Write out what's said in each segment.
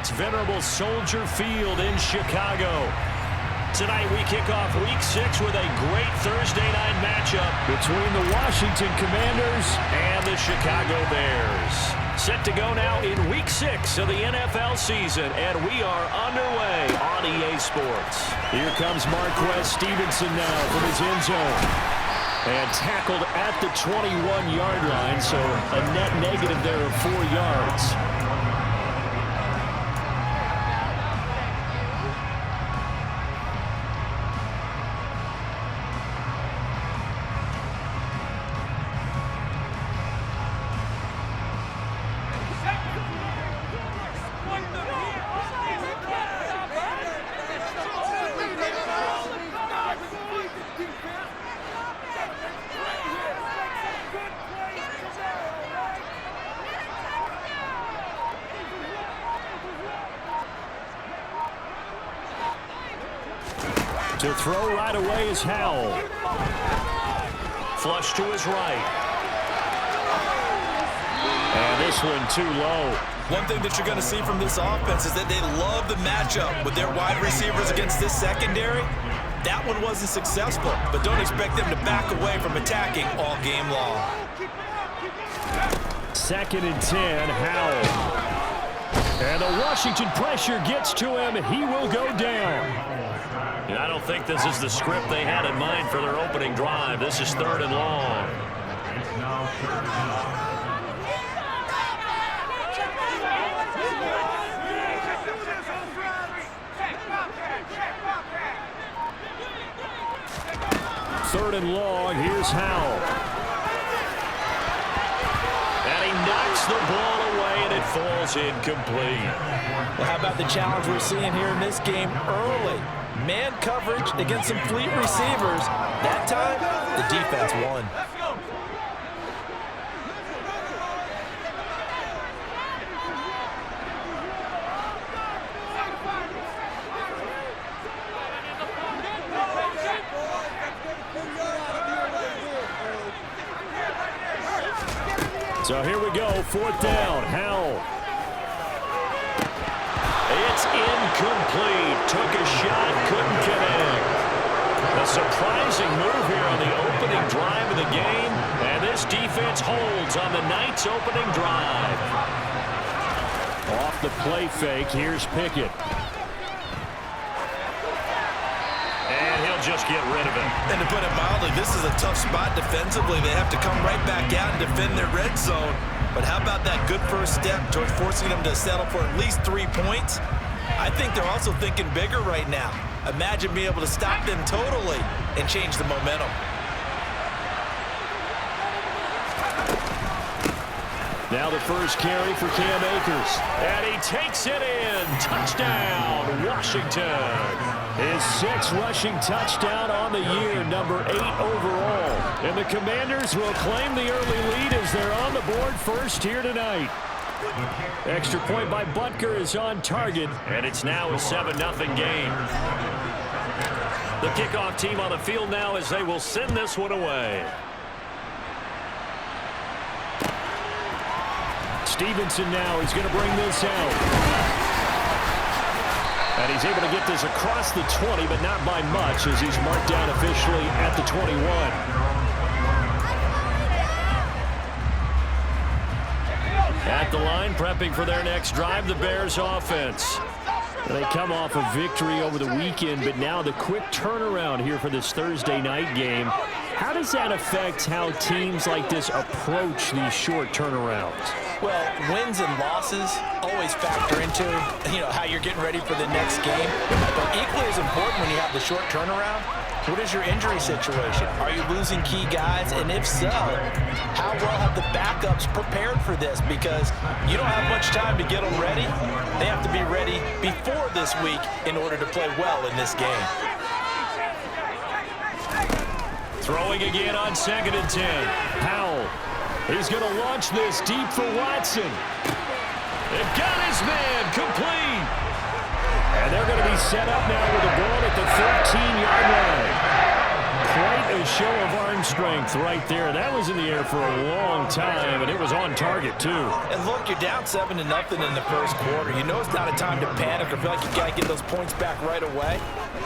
It's venerable Soldier Field in Chicago. Tonight we kick off Week 6 with a great Thursday night matchup between the Washington Commanders and the Chicago Bears. Set to go now in Week 6 of the NFL season, and we are underway on EA Sports. Here comes Marquez Stevenson now from his end zone. And tackled at the 21-yard line, so a net negative there of 4 yards. To throw right away is Howell. Flush to his right. And this one too low. One thing that you're going to see from this offense is that they love the matchup with their wide receivers against this secondary. That one wasn't successful, but don't expect them to back away from attacking all game long. 2nd and 10, Howell. And the Washington pressure gets to him. He will go down. I don't think this is the script they had in mind for their opening drive. This is 3rd and long. Third and long, here's Howell. And he knocks the ball away, and it falls incomplete. Well, how about the challenge we're seeing here in this game early? Man coverage against some fleet receivers. That time, the defense won. So here we go, 4th down, Howell. It's incomplete. Took a shot, couldn't connect. A surprising move here on the opening drive of the game, and this defense holds on the night's opening drive. Off the play fake, here's Pickett. And he'll just get rid of it. And to put it mildly, this is a tough spot defensively. They have to come right back out and defend their red zone. But how about that good first step towards forcing them to settle for at least 3 points? I think they're also thinking bigger right now. Imagine being able to stop them totally and change the momentum. Now the first carry for Cam Akers. And he takes it in. Touchdown, Washington. His 6th rushing touchdown on the year, number 8 overall. And the Commanders will claim the early lead as they're on the board first here tonight. Extra point by Butker is on target, and it's now a 7-0 game. The kickoff team on the field now as they will send this one away. Stevenson now is going to bring this out. And he's able to get this across the 20, but not by much as he's marked down officially at the 21. At the line, prepping for their next drive, the Bears offense. They come off a victory over the weekend, but now the quick turnaround here for this Thursday night game. How does that affect how teams like this approach these short turnarounds? Well, wins and losses always factor into, how you're getting ready for the next game. But equally as important when you have the short turnaround, what is your injury situation? Are you losing key guys? And if so, how well have the backups prepared for this? Because you don't have much time to get them ready. They have to be ready before this week in order to play well in this game. Throwing again on 2nd and 10. Howell. He's going to launch this deep for Watson. They've got his man complete. And they're going to be set up now with a ball at the 13-yard line. Quite a show of arm strength length right there. That was in the air for a long time, and it was on target, too. And look, you're down 7-0 in the first quarter. You know it's not a time to panic or feel like you got to get those points back right away.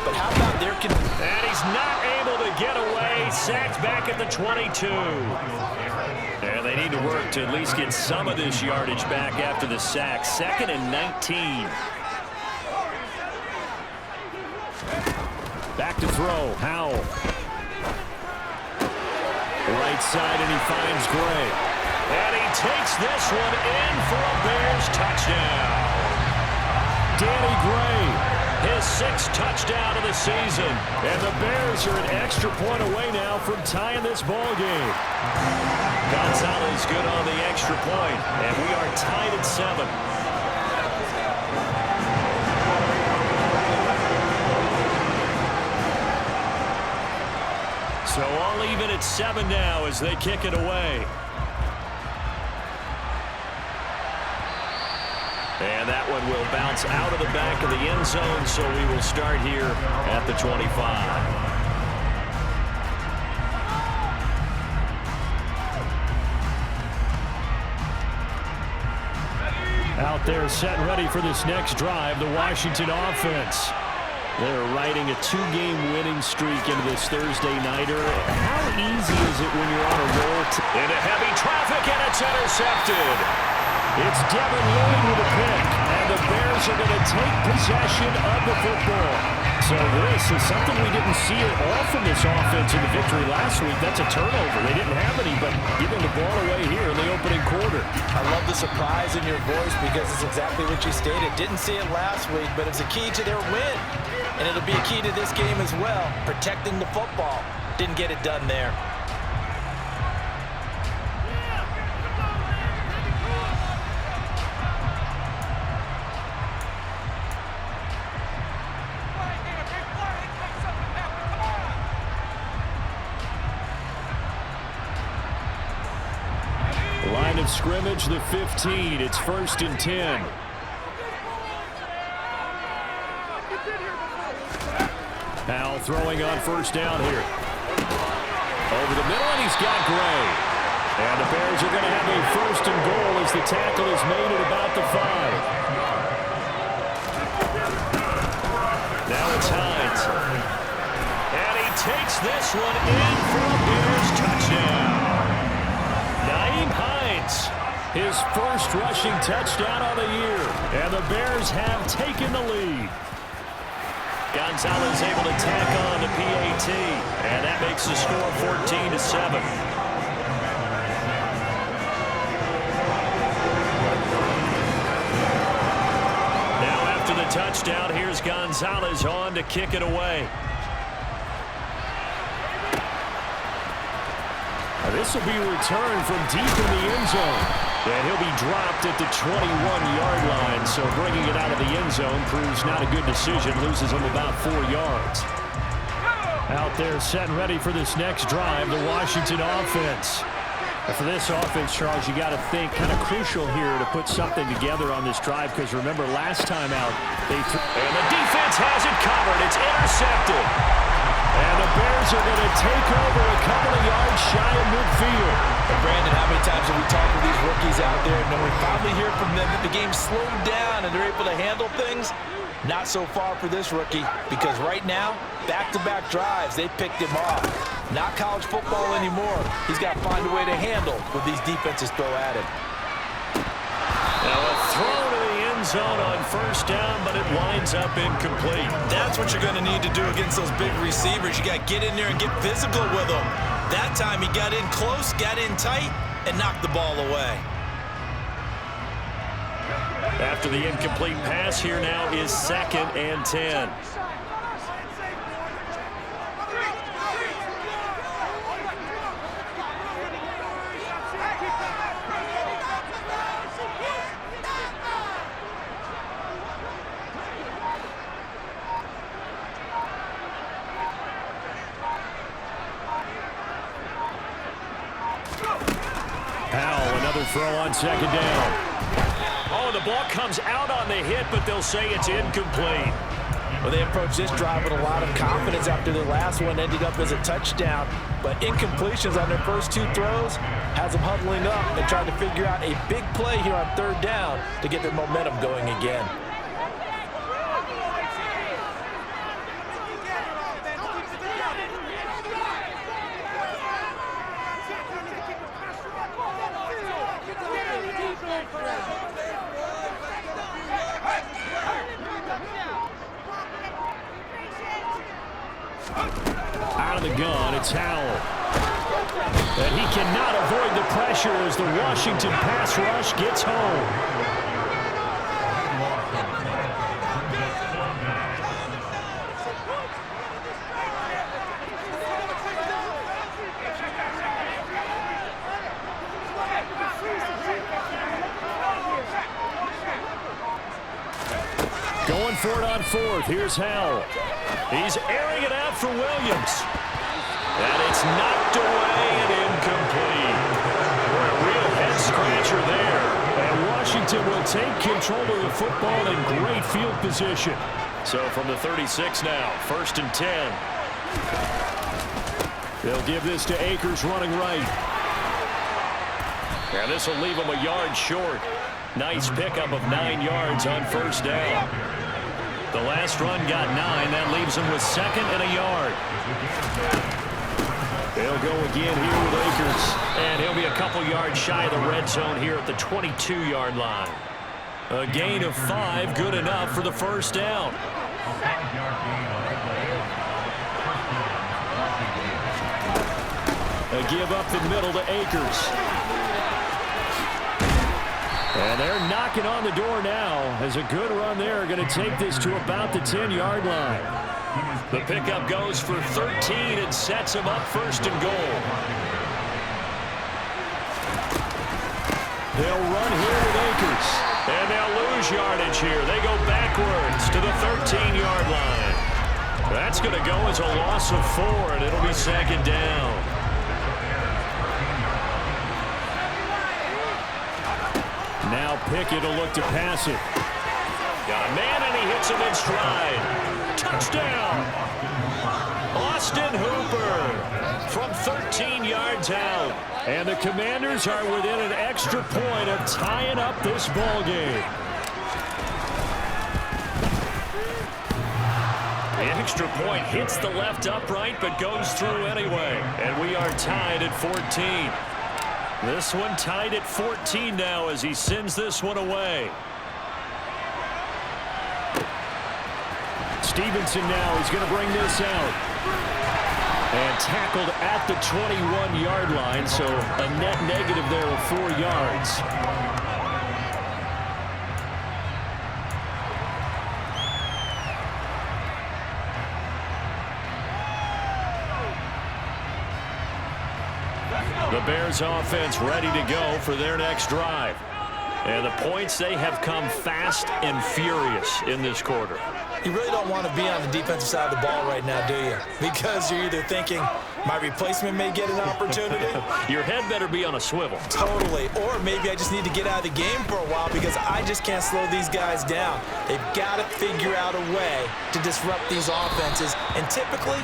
But how about their... And he's not able to get away. Sacked back at the 22. And they need to work to at least get some of this yardage back after the sack. 2nd and 19. Back to throw. Howell. Right side, and he finds Gray. And he takes this one in for a Bears touchdown. Danny Gray, his 6th touchdown of the season. And the Bears are an extra point away now from tying this ball game. Gonzalez good on the extra point, and we are tied at 7. So all even at 7 now as they kick it away. And that one will bounce out of the back of the end zone, so we will start here at the 25. Out there set and ready for this next drive, the Washington offense. They're riding a 2-game winning streak into this Thursday nighter. How easy is it when you're on a roll? Into heavy traffic, and it's intercepted. It's Devin Lloyd with a pick, and the Bears are going to take possession of the football. So this is something we didn't see at all from this offense in the victory last week. That's a turnover. They didn't have any, but giving the ball away here in the opening quarter. I love the surprise in your voice because it's exactly what you stated. Didn't see it last week, but it's a key to their win. And it'll be a key to this game as well, protecting the football. Didn't get it done there. Line of scrimmage, the 15. It's 1st and 10. Howell throwing on 1st down here. Over the middle, and he's got Gray. And the Bears are going to have a 1st and goal as the tackle is made at about the 5. Now it's Hines. And he takes this one in for a Bears touchdown. Nyheim Hines, his 1st rushing touchdown of the year. And the Bears have taken the lead. Gonzalez able to tack on the PAT, and that makes the score 14-7. Now after the touchdown, here's Gonzalez on to kick it away. This will be returned from deep in the end zone. And he'll be dropped at the 21-yard line, so bringing it out of the end zone proves not a good decision. Loses him about 4 yards. Out there set and ready for this next drive, the Washington offense. And for this offense, Charles, you got to think kind of crucial here to put something together on this drive, because remember last time out, and the defense has it covered. It's intercepted. And the Bears are going to take over a couple of yards shy of midfield. And Brandon, how many times have we talked with these rookies out there, and then we finally hear from them that the game slowed down and they're able to handle things? Not so far for this rookie, because right now, back-to-back drives, they picked him off. Not college football anymore. He's got to find a way to handle what these defenses throw at him. Now a throw to the end zone on 1st down, but it winds up incomplete. That's what you're going to need to do against those big receivers. You got to get in there and get physical with them. That time he got in close, got in tight, and knocked the ball away. After the incomplete pass, here now is 2nd and 10. Howell, another throw on 2nd down. Oh, the ball comes out on the hit, but they'll say it's incomplete. Well, they approached this drive with a lot of confidence after their last one ended up as a touchdown. But incompletions on their first 2 throws has them huddling up and trying to figure out a big play here on 3rd down to get their momentum going again. Out of the gun, it's Howell. And he cannot avoid the pressure as the Washington pass rush gets home. Going for it on 4th. Here's Howell. He's airing it out for Williams. And it's knocked away and incomplete. A real head-scratcher there. And Washington will take control of the football in great field position. So from the 36 now, 1st and 10. They'll give this to Akers running right. And this will leave him a yard short. Nice pickup of 9 yards on 1st down. The last run got 9. That leaves him with 2nd and a yard. They'll go again here with Akers. And he'll be a couple yards shy of the red zone here at the 22-yard line. A gain of 5, good enough for the 1st down. A give up the middle to Akers. And they're knocking on the door now as a good run there. Going to take this to about the 10-yard line. The pickup goes for 13 and sets him up 1st and goal. They'll run here with Akers. And they'll lose yardage here. They go backwards to the 13-yard line. That's going to go as a loss of 4, and it'll be 2nd down. Now Pickett will look to pass it. Got a man, and he hits him in stride. Touchdown! Austin Hooper from 13 yards out. And the Commanders are within an extra point of tying up this ball game. The extra point hits the left upright but goes through anyway. And we are tied at 14. This one tied at 14 now as he sends this one away. Stevenson now is going to bring this out. And tackled at the 21-yard line, so a net negative there of 4 yards. The Bears offense ready to go for their next drive. And the points, they have come fast and furious in this quarter. You really don't want to be on the defensive side of the ball right now, do you? Because you're either thinking, my replacement may get an opportunity. Your head better be on a swivel. Totally. Or maybe I just need to get out of the game for a while because I just can't slow these guys down. They've got to figure out a way to disrupt these offenses. And typically,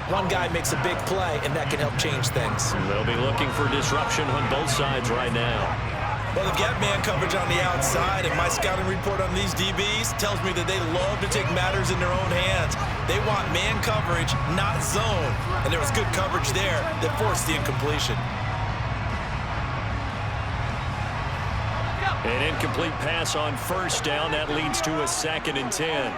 one guy makes a big play, and that can help change things. They'll be looking for disruption on both sides right now. Well, they've got man coverage on the outside, and my scouting report on these DBs tells me that they love to take matters in their own hands. They want man coverage, not zone. And there was good coverage there that forced the incompletion. An incomplete pass on 1st down. That leads to a 2nd and 10.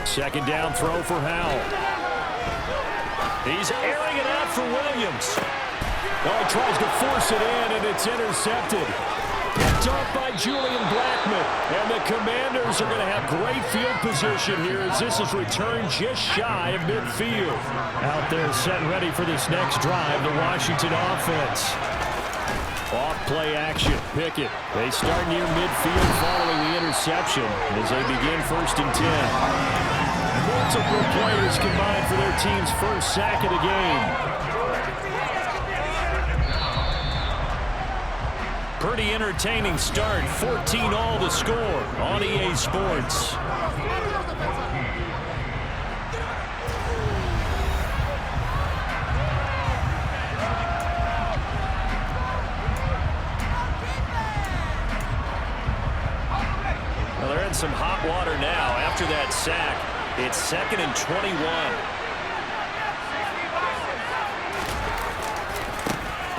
Second down throw for Howell. He's airing it out for Williams. Oh, he tries to force it in, and it's intercepted. Picked off by Julian Blackmon. And the Commanders are going to have great field position here as this is returned just shy of midfield. Out there set and ready for this next drive, the Washington offense. Off play action. Pickett. They start near midfield following the interception as they begin 1st and 10. Multiple players combined for their team's first sack of the game. Pretty entertaining start. 14-all the score on EA Sports. Well, they're in some hot water now after that sack. It's 2nd and 21.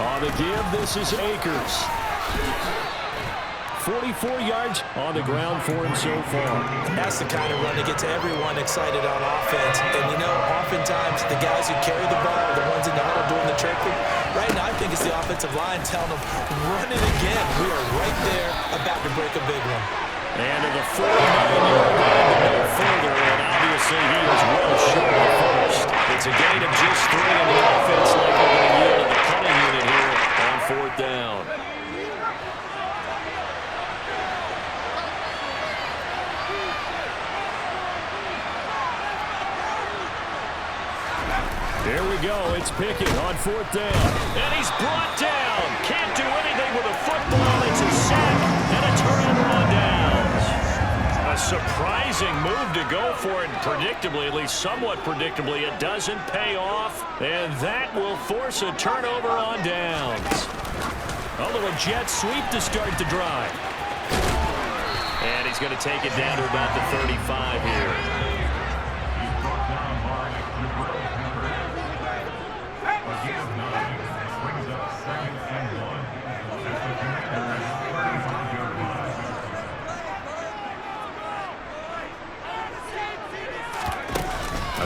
On the give, this is Akers. 44 yards on the ground for him so far. That's the kind of run that gets everyone excited on offense. And, you know, oftentimes the guys who carry the ball are the ones in the huddle doing the chirping. Right now, I think it's the offensive line telling them, run it again. We are right there about to break a big one. And to the 49-yard line to go further, and obviously he was well short of first. It's a gain of just 3, and the offense likely going to yield to the punting unit here on 4th down. There we go. It's Pickett on 4th down. And he's brought down. Can't do anything with a football. It's a sack and a turnover on downs. A surprising move to go for it. Predictably, at least somewhat predictably, it doesn't pay off. And that will force a turnover on downs. A little jet sweep to start the drive. And he's going to take it down to about the 35 here.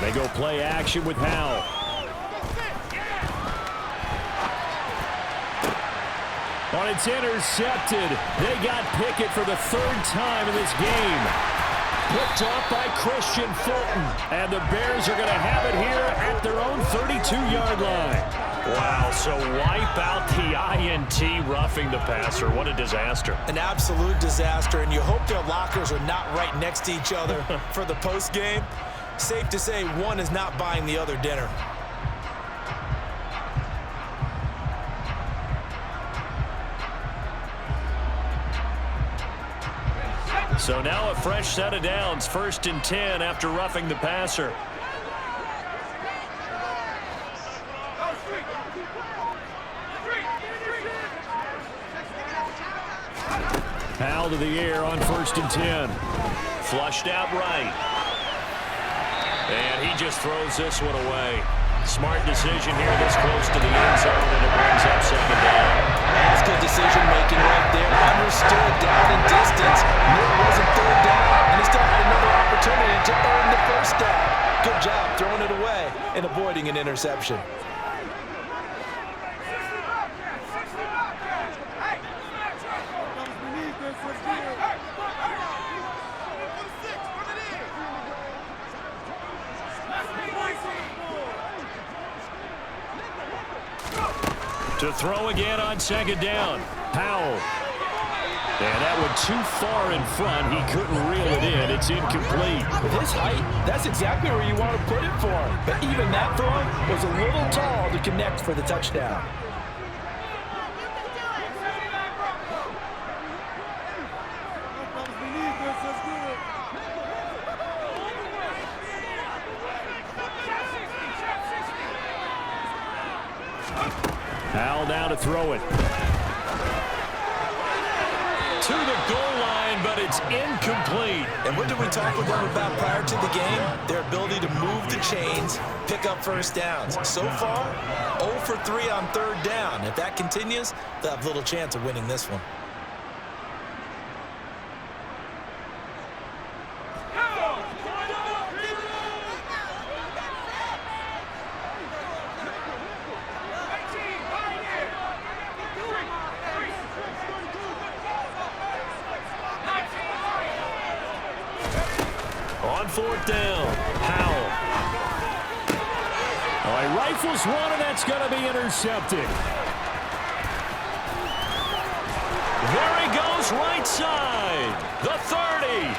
They go play action with Howell. On it's intercepted. They got Pickett for the 3rd time in this game. Picked up by Christian Fulton. And the Bears are going to have it here at their own 32-yard line. Wow, so wipe out the INT roughing the passer. What a disaster. An absolute disaster, and you hope their lockers are not right next to each other for the postgame. Safe to say one is not buying the other dinner. So now a fresh set of downs. 1st and 10 after roughing the passer. Howell to the air on 1st and 10. Flushed out right. And he just throws this one away. Smart decision here this close to the end zone, and it brings up 2nd down. That's good decision-making right there. Understood down and distance. Knew it wasn't 3rd down, and he still had another opportunity to earn the 1st down. Good job throwing it away and avoiding an interception. To throw again on 2nd down. Howell. And that one too far in front. He couldn't reel it in. It's incomplete. With his height, that's exactly where you want to put it for him. But even that throw was a little tall to connect for the touchdown. Howell now to throw it. To the goal line, but it's incomplete. And what did we talk with them about prior to the game? Their ability to move the chains, pick up 1st downs. So far, 0 for 3 on 3rd down. If that continues, they'll have little chance of winning this one. On 4th down, Howell. Oh, he rifles one, and that's going to be intercepted. There he goes, right side. The 30,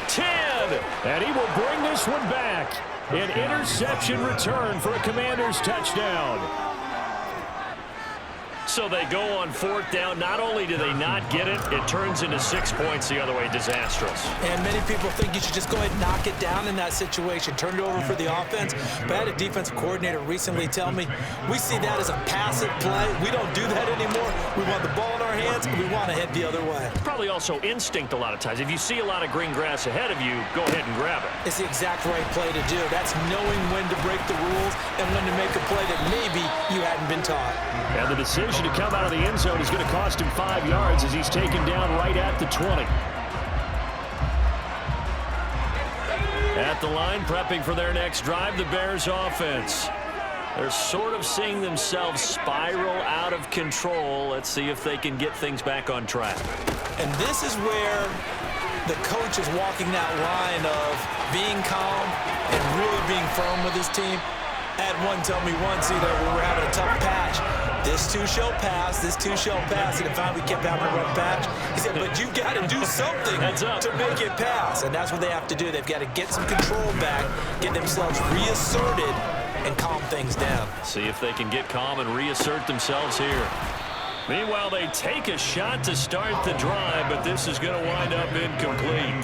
10, And he will bring this one back. An interception return for a Commanders touchdown. So they go on 4th down. Not only do they not get it, it turns into 6 points the other way. Disastrous. And many people think you should just go ahead and knock it down in that situation. Turn it over for the offense. But I had a defensive coordinator recently tell me, we see that as a passive play. We don't do that anymore. We want the ball in our hands, and we want to head the other way. Probably also instinct a lot of times. If you see a lot of green grass ahead of you, go ahead and grab it. It's the exact right play to do. That's knowing when to break the rules and when to make a play that maybe you hadn't been taught. And the decision to come out of the end zone is going to cost him 5 yards as he's taken down right at the 20. At the line, prepping for their next drive, the Bears offense. They're sort of seeing themselves spiral out of control. Let's see if they can get things back on track. And this is where the coach is walking that line of being calm and really being firm with his team. I had one tell me once, we were having a tough patch. This too shall pass, this too shall pass. And finally we kept having a rough patch. He said, but you got to do something to make it pass. And that's what they have to do. They've got to get some control back, get themselves reasserted, and calm things down. See if they can get calm and reassert themselves here. Meanwhile, they take a shot to start the drive, but this is going to wind up incomplete.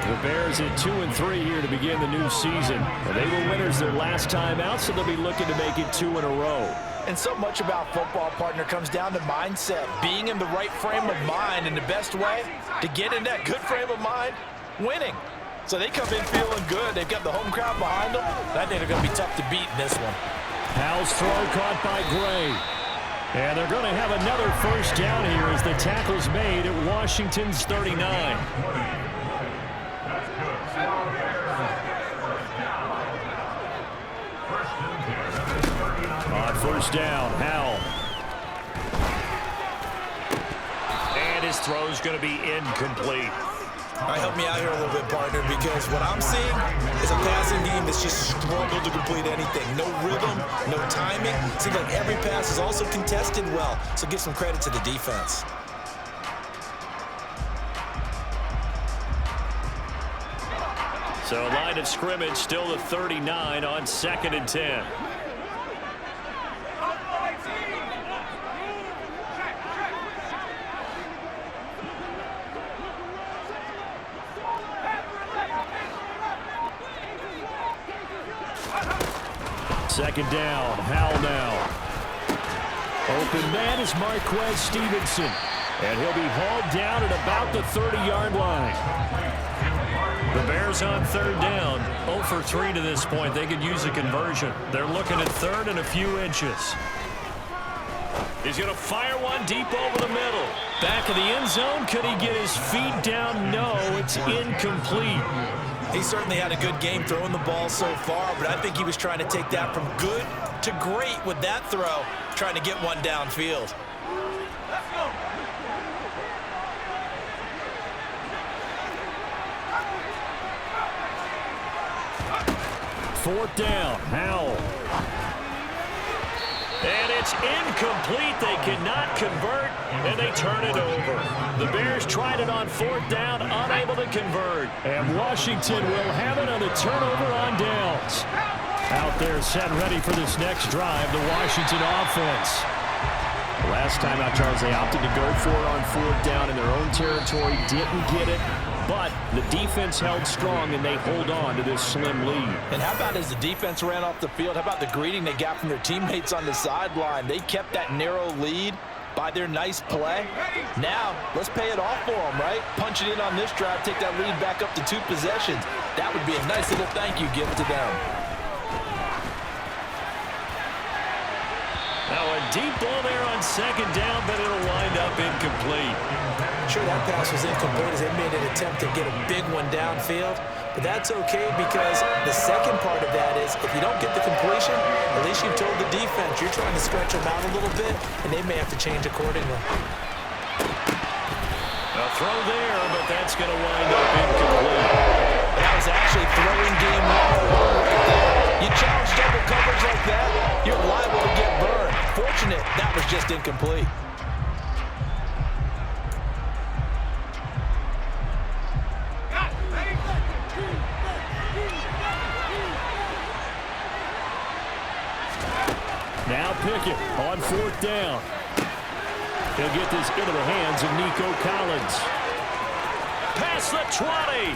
The Bears at 2-3 here to begin the new season. And they were winners their last time out, so they'll be looking to make it 2 in a row. And so much about football, partner, comes down to mindset. Being in the right frame of mind, and the best way to get in that good frame of mind, winning. So they come in feeling good. They've got the home crowd behind them. I think they're going to be tough to beat in this one. Howell's throw caught by Gray. And they're going to have another first down here as the tackle's made at Washington's 39. On first down, Howell. And his throw's going to be incomplete. All right, help me out here a little bit, partner, because what I'm seeing is a passing game that's just struggled to complete anything. No rhythm, no timing. Seems like every pass is also contested well, so give some credit to the defense. So line of scrimmage still the 39 on 2nd and 10. Second down, Howell now. Open man is Marquez Stevenson. And he'll be hauled down at about the 30-yard line. The Bears on 3rd down. 0 for 3 to this point. They could use a conversion. They're looking at 3rd and a few inches. He's going to fire one deep over the middle. Back of the end zone. Could he get his feet down? No, it's incomplete. He certainly had a good game throwing the ball so far, but I think he was trying to take that from good to great with that throw, trying to get one downfield. Let's go. 4th down, Howell. And it's incomplete. They cannot convert, and they turn it over. The Bears tried it on 4th down, unable to convert. And Washington will have it on the turnover on downs. Out there set ready for this next drive, the Washington offense. Last time out, Charles, they opted to go for it on 4th down in their own territory. Didn't get it, but the defense held strong, and they hold on to this slim lead. And how about as the defense ran off the field, how about the greeting they got from their teammates on the sideline? They kept that narrow lead by their nice play. Now, let's pay it off for them, right? Punch it in on this drive, take that lead back up to 2 possessions. That would be a nice little thank you gift to them. Now a deep ball there on 2nd down, but it'll wind up incomplete. Sure, that pass was incomplete as they made an attempt to get a big one downfield. But that's okay because the second part of that is if you don't get the completion, at least you've told the defense you're trying to stretch them out a little bit, and they may have to change accordingly. A throw there, but that's going to wind up incomplete. That was actually throwing game 101 right there. You challenge double coverage like that, you're liable to get burned. Fortunate that was just incomplete. Now Pickett on 4th down. He'll get this into the hands of Nico Collins. Past the 20.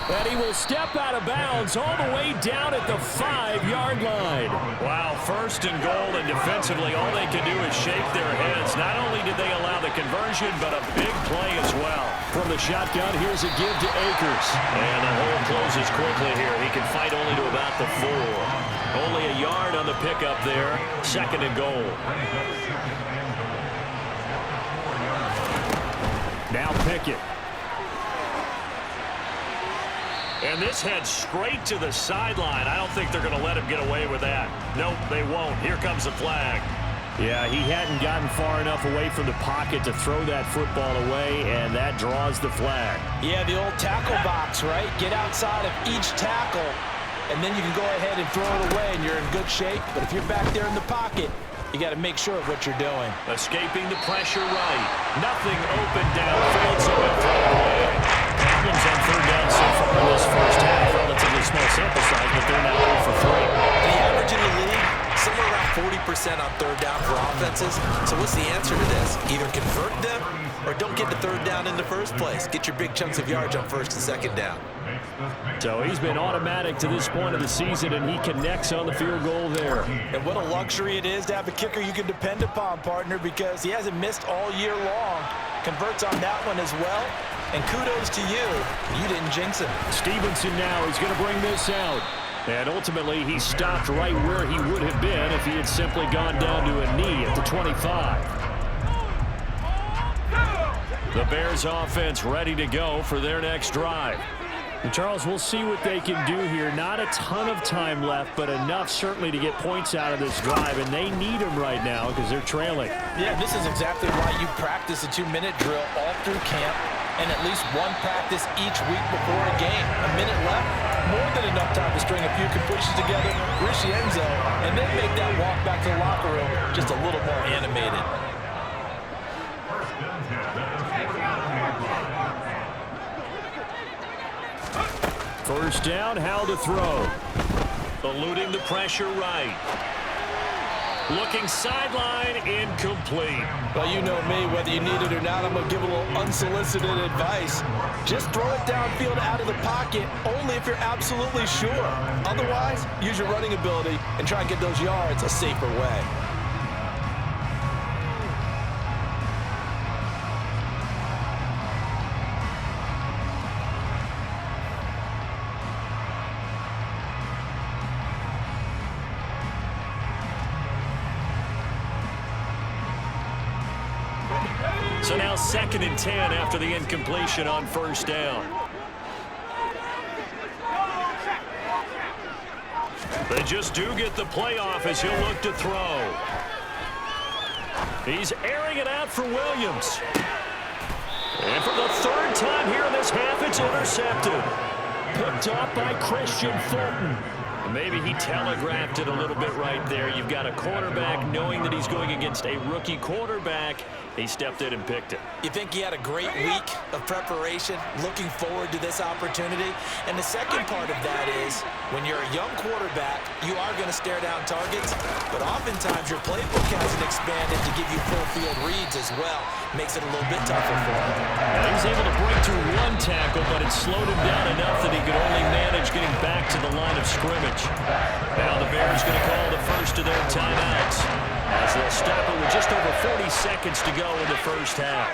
And he will step out of bounds all the way down at the 5-yard line. Wow, 1st and goal, and defensively all they can do is shake their heads. Not only did they allow the conversion, but a big play as well. From the shotgun, here's a give to Akers. And the hole closes quickly here. He can fight only to about the 4. Only a yard on the pickup there. 2nd and goal. Now Pickett. And this heads straight to the sideline. I don't think they're going to let him get away with that. Nope, they won't. Here comes the flag. Yeah, he hadn't gotten far enough away from the pocket to throw that football away, and that draws the flag. Yeah, the old tackle box, right? Get outside of each tackle, and then you can go ahead and throw it away, and you're in good shape. But if you're back there in the pocket, you got to make sure of what you're doing. Escaping the pressure right. Nothing open downfield, so he'll throw it away. Problems on 3rd down so far in this first half. Relatively small sample size, but they're now 0 for 3. The average in the league, somewhere around 40% on 3rd down for offenses. So what's the answer to this? Either convert them or don't get the 3rd down in the first place. Get your big chunks of yards on 1st and 2nd down. So he's been automatic to this point of the season, and he connects on the field goal there. And what a luxury it is to have a kicker you can depend upon, partner, because he hasn't missed all year long. Converts on that one as well. And kudos to you. You didn't jinx him. Stevenson now is going to bring this out. And ultimately, he stopped right where he would have been if he had simply gone down to a knee at the 25. The Bears offense ready to go for their next drive. And Charles, we'll see what they can do here. Not a ton of time left, but enough certainly to get points out of this drive, and they need them right now because they're trailing. Yeah, this is exactly why you practice a 2-minute drill all through camp and at least one practice each week before a game. A minute left, more than enough time to string a few completions together, reach the end zone, and then make that walk back to the locker room just a little more animated. First down, how to throw. Eluding the pressure right. Looking sideline, incomplete. Well, you know me, whether you need it or not, I'm going to give a little unsolicited advice. Just throw it downfield out of the pocket, only if you're absolutely sure. Otherwise, use your running ability and try and get those yards a safer way. So now 2nd and 10 after the incompletion on 1st down. They just do get the playoff as he'll look to throw. He's airing it out for Williams. And for the 3rd time here in this half, it's intercepted. Picked up by Christian Fulton. Maybe he telegraphed it a little bit right there. You've got a quarterback knowing that he's going against a rookie quarterback. He stepped in and picked it. You think he had a great week of preparation, looking forward to this opportunity? And the second part of that is, when you're a young quarterback, you are going to stare down targets, but oftentimes your playbook hasn't expanded to give you full field reads as well. Makes it a little bit tougher for him. Now he's able to break through one tackle, but it slowed him down enough that he could only manage getting back to the line of scrimmage. Now the Bears going to call the first of their timeouts as they'll stop it with just over 40 seconds to go in the first half.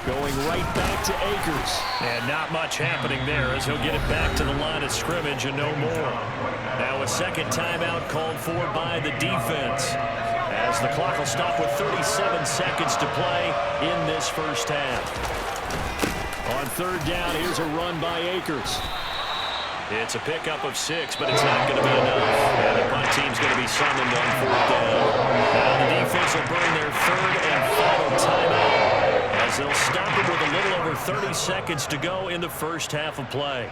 Going right back to Akers. And not much happening there as he'll get it back to the line of scrimmage and no more. Now a second timeout called for by the defense, as the clock will stop with 37 seconds to play in this first half. On 3rd down, here's a run by Akers. It's a pickup of 6, but it's not going to be enough. And the punt team's going to be summoned on 4th down. Now the defense will burn their 3rd and final timeout, as they'll stop it with a little over 30 seconds to go in the first half of play.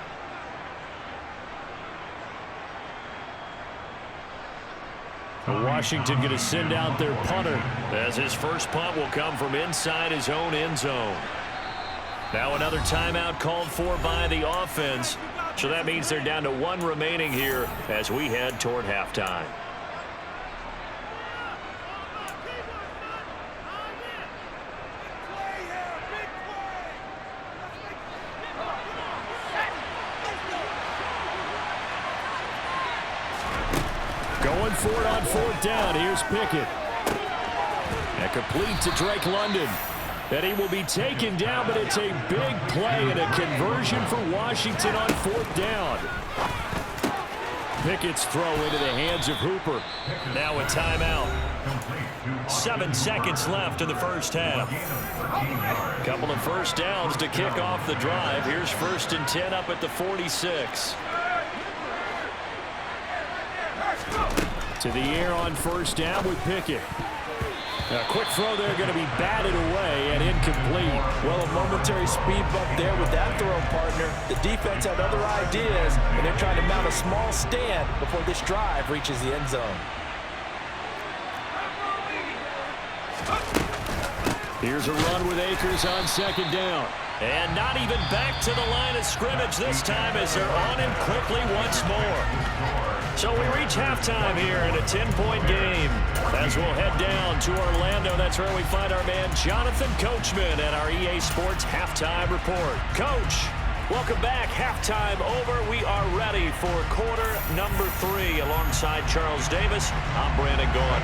Washington going to send out their punter, as his first punt will come from inside his own end zone. Now another timeout called for by the offense. So that means they're down to 1 remaining here as we head toward halftime. Going for it on 4th down. Here's Pickett. And complete to Drake London. And he will be taken down, but it's a big play and a conversion for Washington on 4th down. Pickett's throw into the hands of Hooper. Now a timeout. 7 seconds left in the first half. Couple of first downs to kick off the drive. Here's 1st and 10 up at the 46. To the air on 1st down with Pickett. A quick throw there, going to be batted away and incomplete. Well, a momentary speed bump there with that throw, partner. The defense had other ideas, and they're trying to mount a small stand before this drive reaches the end zone. Here's a run with Akers on 2nd down. And not even back to the line of scrimmage this time as they're on him quickly once more. So we reach halftime here in a 10-point game. As we'll head down to Orlando, that's where we find our man Jonathan Coachman at our EA Sports Halftime Report. Coach, welcome back. Halftime over. We are ready for quarter number 3 alongside Charles Davis. I'm Brandon Gordon.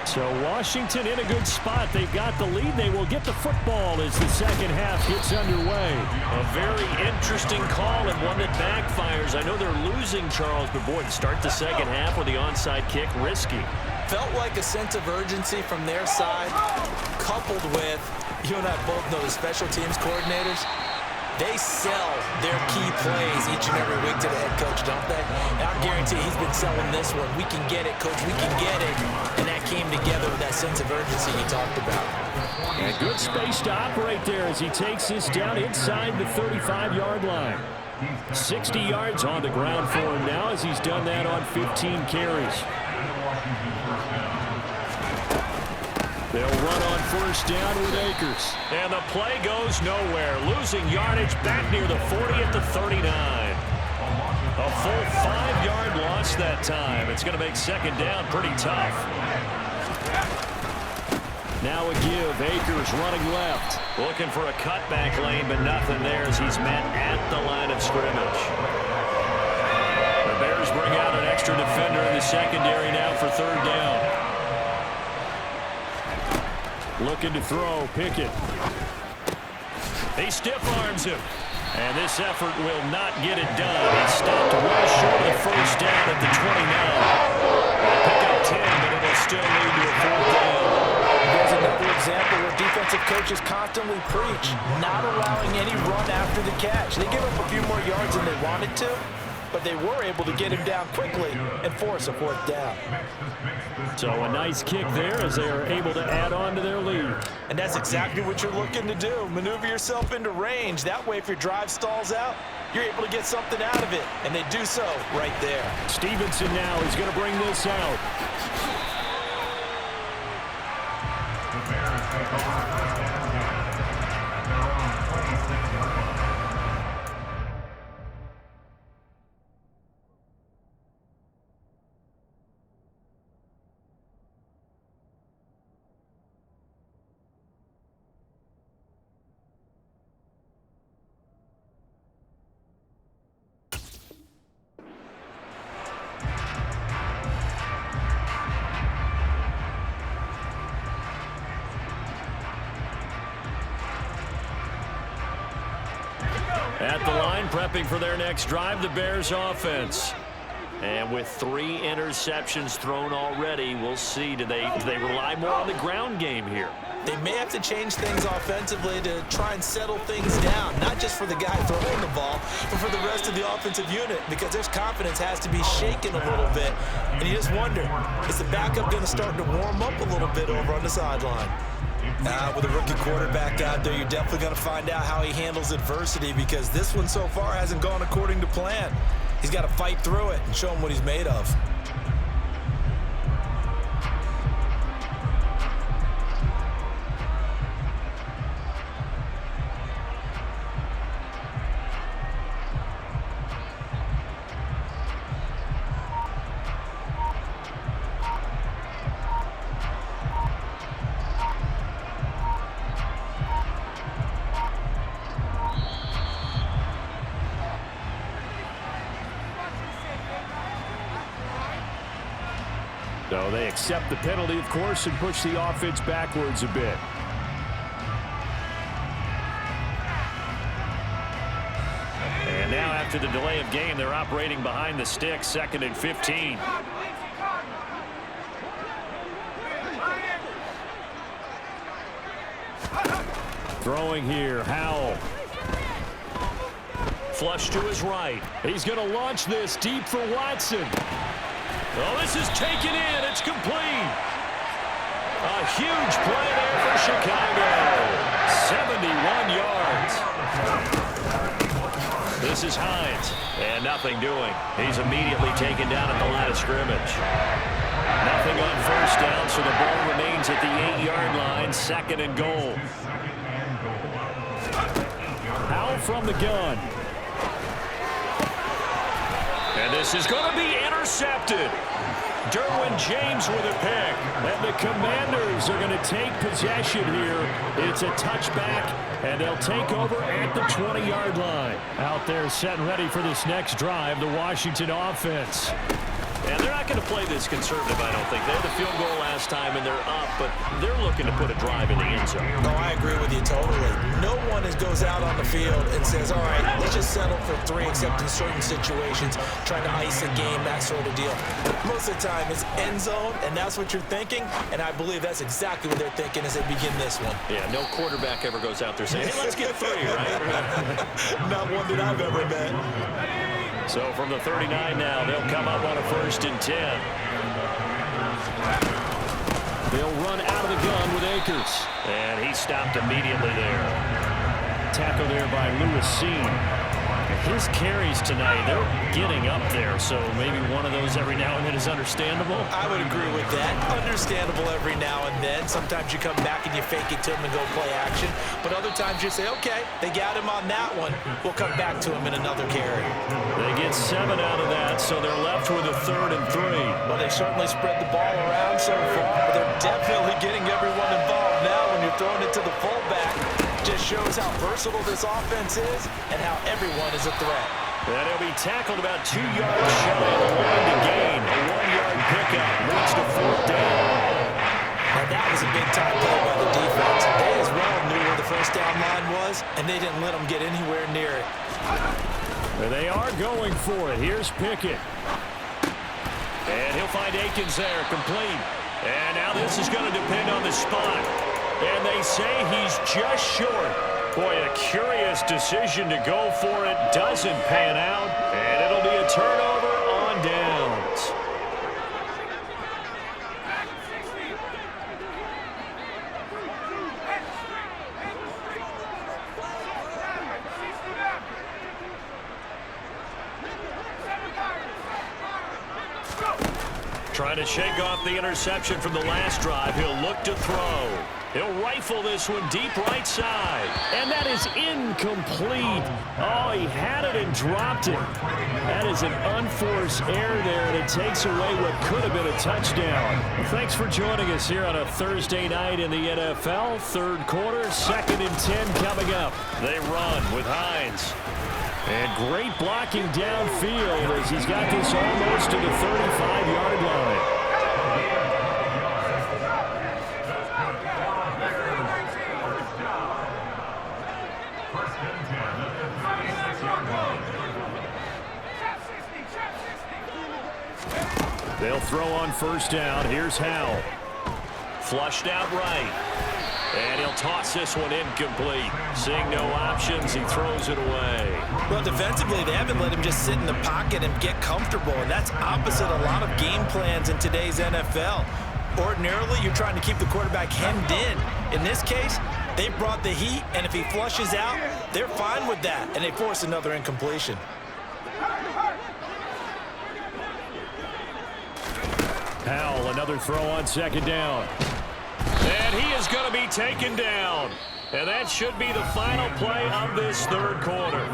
So Washington in a good spot. They've got the lead. They will get the football as the second half gets underway. A very interesting call and one that backfires. I know they're losing, Charles, but boy, to start the second half with the onside kick, risky. Felt like a sense of urgency from their side, coupled with, you and I both know the special teams coordinators. They sell their key plays each and every week to the head coach, don't they? And I guarantee he's been selling this one. We can get it, coach. We can get it. And that came together with that sense of urgency you talked about. And good space to operate there as he takes this down inside the 35-yard line. 60 yards on the ground for him now as he's done that on 15 carries. They'll run on 1st down with Akers. And the play goes nowhere. Losing yardage back near the 40 at the 39. A full 5-yard loss that time. It's going to make 2nd down pretty tough. Now a give. Akers running left. Looking for a cutback lane, but nothing there as he's met at the line of scrimmage. The Bears bring out an extra defender in the secondary now for 3rd down. Looking to throw, Pickett. He stiff-arms him. And this effort will not get it done. He's stopped well short of the 1st down at the 29. They'll pick up 10, but it'll still lead to a 4th down. There's another example where defensive coaches constantly preach, not allowing any run after the catch. They give up a few more yards than they wanted to, but they were able to get him down quickly and force a 4th down. So a nice kick there as they are able to add on to their lead. And that's exactly what you're looking to do. Maneuver yourself into range. That way, if your drive stalls out, you're able to get something out of it. And they do so right there. Stevenson now is going to bring this out. At the line, prepping for their next drive, the Bears offense. And with 3 interceptions thrown already, we'll see. Do they rely more on the ground game here? They may have to change things offensively to try and settle things down, not just for the guy throwing the ball, but for the rest of the offensive unit, because their confidence has to be shaken a little bit. And you just wonder, is the backup going to start to warm up a little bit over on the sideline? With a rookie quarterback out there, you're definitely going to find out how he handles adversity, because this one so far hasn't gone according to plan. He's got to fight through it and show him what he's made of. So they accept the penalty, of course, and push the offense backwards a bit. And now after the delay of game, they're operating behind the sticks, 2nd and 15. Throwing here, Howell. Flush to his right. He's going to launch this deep for Watson. Oh, this is taken in. It's complete. A huge play there for Chicago. 71 yards. This is Hines. And nothing doing. He's immediately taken down at the line of scrimmage. Nothing on first down, so the ball remains at the 8-yard line. 2nd and goal. Howell from the gun. And this is going to be intercepted. Derwin James with a pick. And the Commanders are going to take possession here. It's a touchback, and they'll take over at the 20-yard line. Out there set and ready for this next drive, the Washington offense. And they're not going to play this conservative, I don't think. They had the field goal last time, and they're up, but they're looking to put a drive in the end zone. No, I agree with you totally. No one goes out on the field and says, all right, let's just settle for 3, except in certain situations, trying to ice a game, that sort of deal. Most of the time, it's end zone, and that's what you're thinking, and I believe that's exactly what they're thinking as they begin this one. Yeah, no quarterback ever goes out there saying, hey, let's get 3, right? Not one that I've ever met. So from the 39 now, they'll come up on a 1st and 10. They'll run out of the gun with Akers. And he stopped immediately there. Tackle there by Lewis Seen. His carries tonight, they're getting up there, so maybe one of those every now and then is understandable. I would agree with that. Understandable every now and then. Sometimes you come back and you fake it to him and go play action. But other times you say, okay, they got him on that one. We'll come back to him in another carry. They get 7 out of that, so they're left with a 3rd and 3. Well, they certainly spread the ball around so far, but they're definitely getting everyone involved now when you're throwing it to the fullback. Just shows how versatile this offense is and how everyone is a threat. And he'll be tackled about 2 yards shy of the line to gain. A 1-yard pickup leads to 4th down. Now that was a big-time play by the defense. They as well knew where the first down line was, and they didn't let them get anywhere near it. And they are going for it. Here's Pickett. And he'll find Akins there, complete. And now this is going to depend on the spot. And they say he's just short. Boy, a curious decision to go for it. Doesn't pan out. And it'll be a turnover on downs. Trying to shake off the interception from the last drive. He'll look to throw. He'll rifle this one deep right side. And that is incomplete. Oh, he had it and dropped it. That is an unforced error there, and it takes away what could have been a touchdown. Well, thanks for joining us here on a Thursday night in the NFL. 3rd quarter, 2nd and 10 coming up. They run with Hines. And great blocking downfield as he's got this almost to the 35-yard line. They'll throw on 1st down. Here's Howell. Flushed out right. And he'll toss this one incomplete. Seeing no options, he throws it away. Well, defensively, they haven't let him just sit in the pocket and get comfortable, and that's opposite a lot of game plans in today's NFL. Ordinarily, you're trying to keep the quarterback hemmed in. In this case, they brought the heat, and if he flushes out, they're fine with that, and they force another incompletion. Howell, another throw on 2nd down. And he is going to be taken down. And that should be the final play of this 3rd quarter.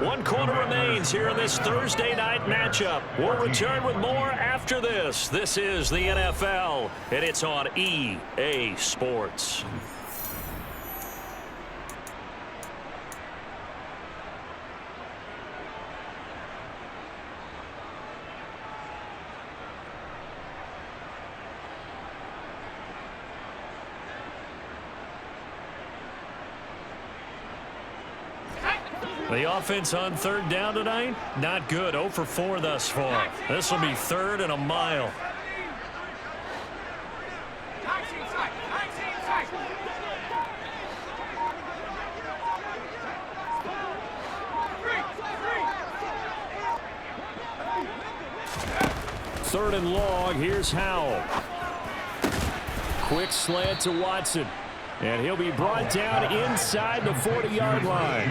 1 quarter remains here in this Thursday night matchup. We'll return with more after this. This is the NFL, and it's on EA Sports. The offense on third down tonight, not good. 0 for 4 thus far. This will be third and a mile. Third and long, here's Howell. Quick slant to Watson. And he'll be brought down inside the 40-yard line.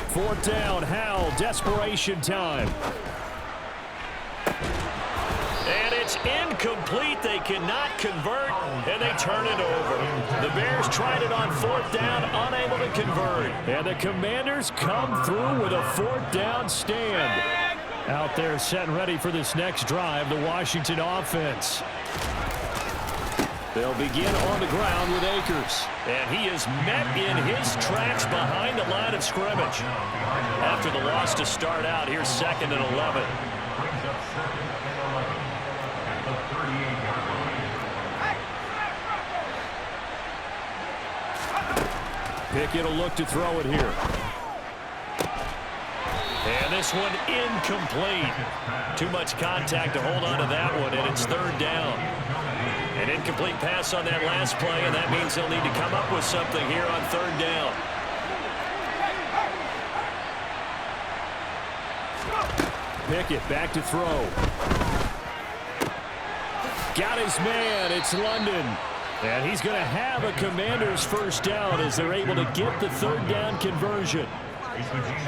Fourth down, Howell, desperation time. And it's incomplete. They cannot convert, and they turn it over. The Bears tried it on fourth down, unable to convert. And the Commanders come through with a fourth down stand. Out there set and ready for this next drive, the Washington offense. They'll begin on the ground with Akers. And he is met in his tracks behind the line of scrimmage. After the loss to start out, here's 2nd and 11. Pickett will look to throw it here. And this one incomplete. Too much contact to hold on to that one, and it's third down. An incomplete pass on that last play, and that means they'll need to come up with something here on third down. Pickett back to throw. Got his man. It's London. And he's going to have a Commanders first down as they're able to get the third down conversion.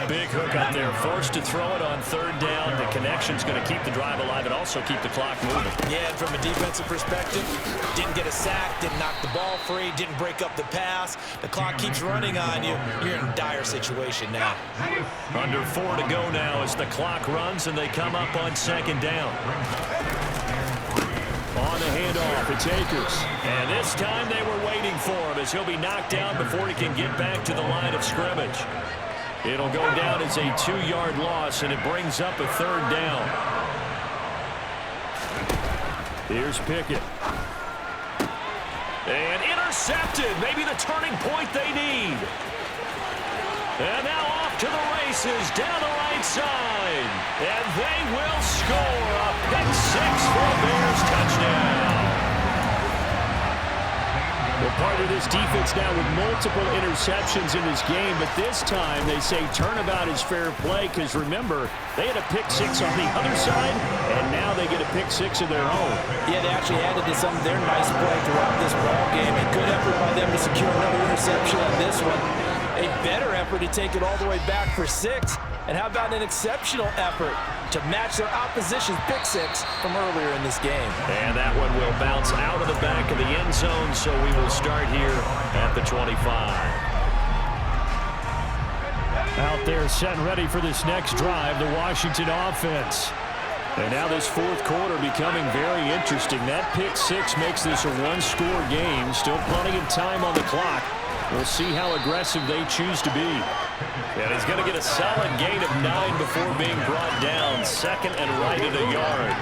Big hook out there, forced to throw it on third down. The connection's going to keep the drive alive and also keep the clock moving. Yeah, and from a defensive perspective, didn't get a sack, didn't knock the ball free, didn't break up the pass. The clock keeps running on you. You're in a dire situation now. Under 4 to go now as the clock runs and they come up on second down. On the handoff, it's Akers. And this time they were waiting for him as he'll be knocked down before he can get back to the line of scrimmage. It'll go down as a 2-yard loss, and it brings up a third down. Here's Pickett. And intercepted. Maybe the turning point they need. And now off to the races down the right side. And they will score a pick-6 for a Bears touchdown. Well, part of this defense now with multiple interceptions in this game, but this time they say turnabout is fair play because, remember, they had a pick-6 on the other side, and now they get a pick-6 of their own. Yeah, they actually added to some of their nice play throughout this ball game. A good effort by them to secure another interception on this one. A better effort to take it all the way back for 6. And how about an exceptional effort to match their opposition's pick-6 from earlier in this game. And that one will bounce out of the back of the end zone, so we will start here at the 25. Out there set and ready for this next drive, the Washington offense. And now this fourth quarter becoming very interesting. That pick-6 makes this a one-score game. Still plenty of time on the clock. We'll see how aggressive they choose to be. And he's going to get a solid gain of 9 before being brought down. 2nd and right at a yard.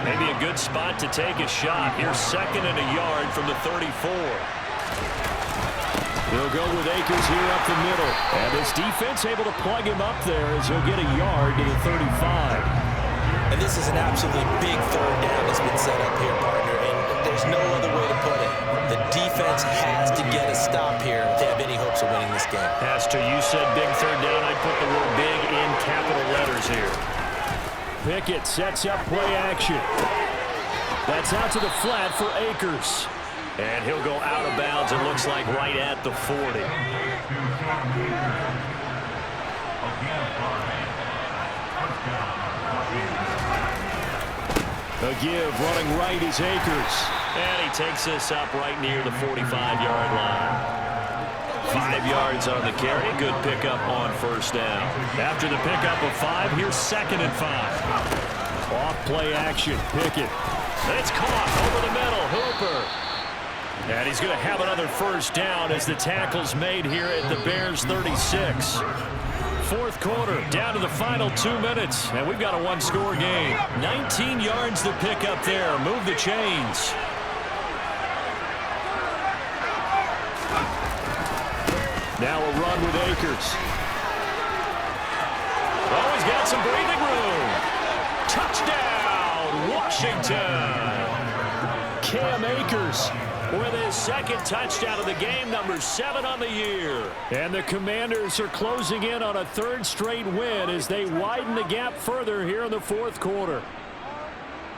Maybe a good spot to take a shot. Here's 2nd and a yard from the 34. They'll go with Akers here up the middle. And this defense able to plug him up there as he'll get a yard to the 35. And this is an absolutely big third down that's been set up here, partner. And there's no other way to put it. The defense has to get a stop here if they have any hopes of winning this game. Has to. You said big third down. I put the word big in capital letters here. Pickett sets up play action. That's out to the flat for Akers. And he'll go out of bounds, it looks like, right at the 40. A give, running right is Akers. And he takes this up right near the 45-yard line. 5 yards on the carry. Good pickup on first down. After the pickup of 5, here's 2nd and 5. Off play action, Pickett. And it's caught over the middle. Hooper. And he's going to have another first down as the tackle's made here at the Bears 36. Fourth quarter, down to the final 2 minutes, and we've got a one-score game. 19 yards to pick up there. Move the chains. Now a run with Akers. Oh, he's got some breathing room. Touchdown, Washington. Cam Akers with his second touchdown of the game, number 7 on the year. And the Commanders are closing in on a third straight win as they widen the gap further here in the fourth quarter.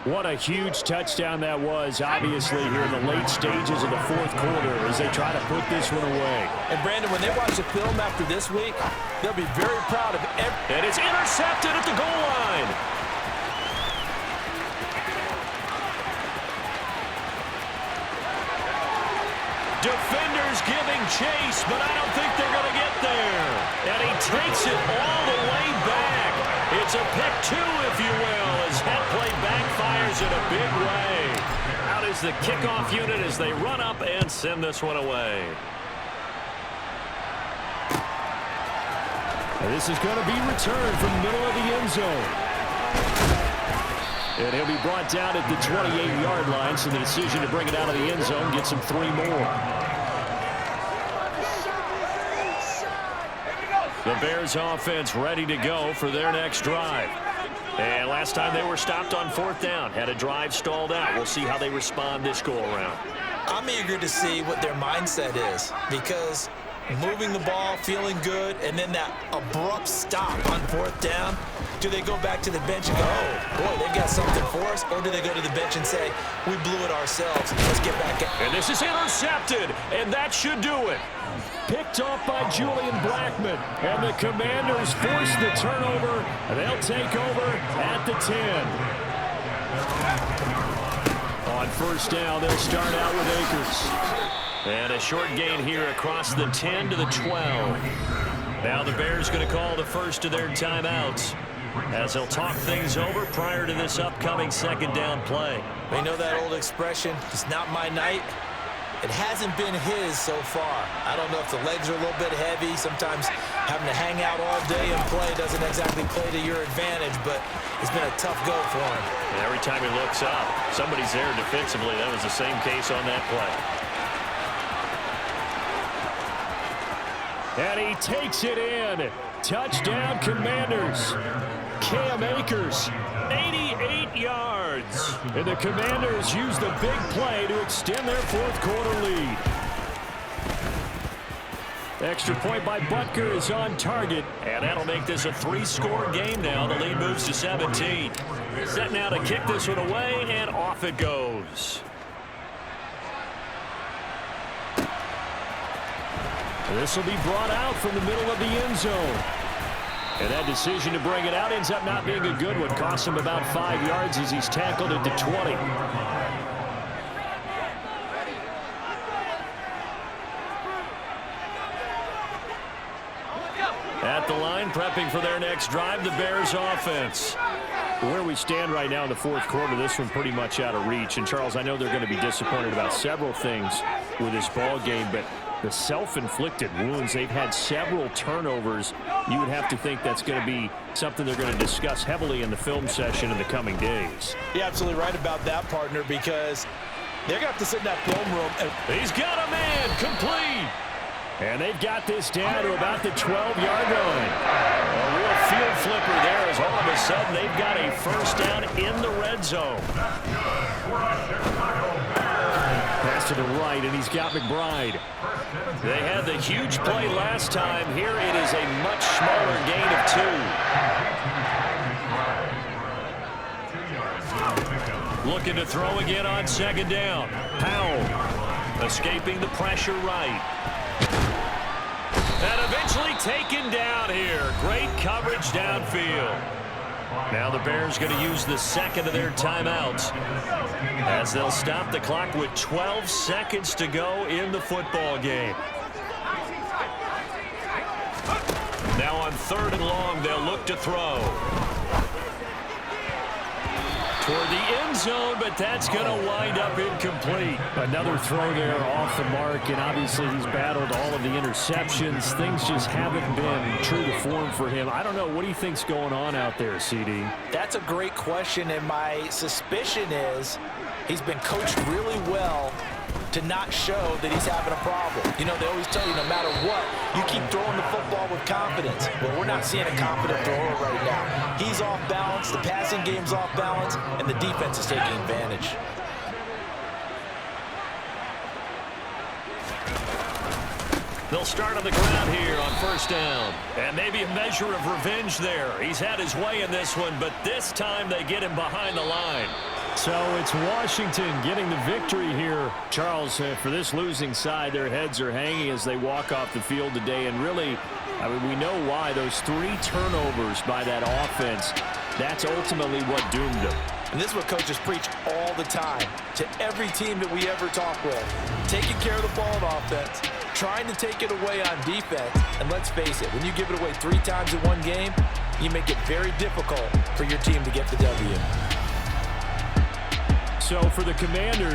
What a huge touchdown that was, obviously, here in the late stages of the fourth quarter as they try to put this one away. And, Brandon, when they watch the film after this week, they'll be very proud of every... And it's intercepted at the goal line. Defenders giving chase, but I don't think they're going to get there. And he takes it all the way back. It's a pick 2, if you will, as that play backfires in a big way. Out is the kickoff unit as they run up and send this one away. And this is going to be returned from the middle of the end zone. And he'll be brought down at the 28-yard line, so the decision to bring it out of the end zone gets him 3 more. The Bears offense ready to go for their next drive. And last time they were stopped on fourth down, had a drive stalled out. We'll see how they respond this go-around. I'm eager to see what their mindset is, because moving the ball, feeling good, and then that abrupt stop on fourth down, do they go back to the bench and go, oh, boy, they've got something for us, or do they go to the bench and say, we blew it ourselves, let's get back in. And this is intercepted, and that should do it. Picked off by Julian Blackmon. And the Commanders force the turnover, and they'll take over at the 10. On first down, they'll start out with Akers. And a short gain here across the 10 to the 12. Now the Bears going to call the first of their timeouts as they'll talk things over prior to this upcoming second down play. We know that old expression, it's not my night. It hasn't been his so far. I don't know if the legs are a little bit heavy. Sometimes having to hang out all day and play doesn't exactly play to your advantage, but it's been a tough go for him. And every time he looks up, somebody's there defensively. That was the same case on that play. And he takes it in. Touchdown, Commanders. Cam Akers, 88 yards. And the Commanders use the big play to extend their fourth quarter lead. Extra point by Butker is on target. And that'll make this a 3-score game now. The lead moves to 17. Set now to kick this one away, and off it goes. This will be brought out from the middle of the end zone. And that decision to bring it out ends up not being a good one. Costs him about 5 yards as he's tackled at the 20. At the line, prepping for their next drive, the Bears offense. Where we stand right now in the fourth quarter, this one pretty much out of reach. And, Charles, I know they're going to be disappointed about several things with this ball game, but the self-inflicted wounds, they've had several turnovers. You would have to think that's going to be something they're going to discuss heavily in the film session in the coming days. You're absolutely right about that, partner, because they're going to have to sit in that film room. He's got a man, complete. And they've got this down to about the 12-yard line. A real field flipper there as all of a sudden they've got a first down in the red zone. Pass to the right, and he's got McBride. They had the huge play last time. Here it is a much smaller gain of 2. Looking to throw again on second down. Powell escaping the pressure right. And eventually taken down here. Great coverage downfield. Now the Bears going to use the second of their timeouts as they'll stop the clock with 12 seconds to go in the football game. Now on 3rd and long, they'll look to throw. toward the end zone, but that's going to wind up incomplete. Another throw there off the mark, and obviously he's battled all of the interceptions. Things just haven't been true to form for him. I don't know. What do you think's going on out there, CD? That's a great question, and my suspicion is he's been coached really well to not show that he's having a problem. You know, they always tell you no matter what, you keep throwing the football with confidence. Well, we're not seeing a confident thrower right now. He's off balance, the passing game's off balance, and the defense is taking advantage. They'll start on the ground here on first down. And maybe a measure of revenge there. He's had his way in this one, but this time they get him behind the line. So it's Washington getting the victory here. Charles, for this losing side, their heads are hanging as they walk off the field today. And really, I mean, we know why. Those 3 turnovers by that offense, that's ultimately what doomed them. And this is what coaches preach all the time to every team that we ever talk with. Taking care of the ball on offense, trying to take it away on defense. And let's face it, when you give it away 3 times in one game, you make it very difficult for your team to get the W. So for the Commanders,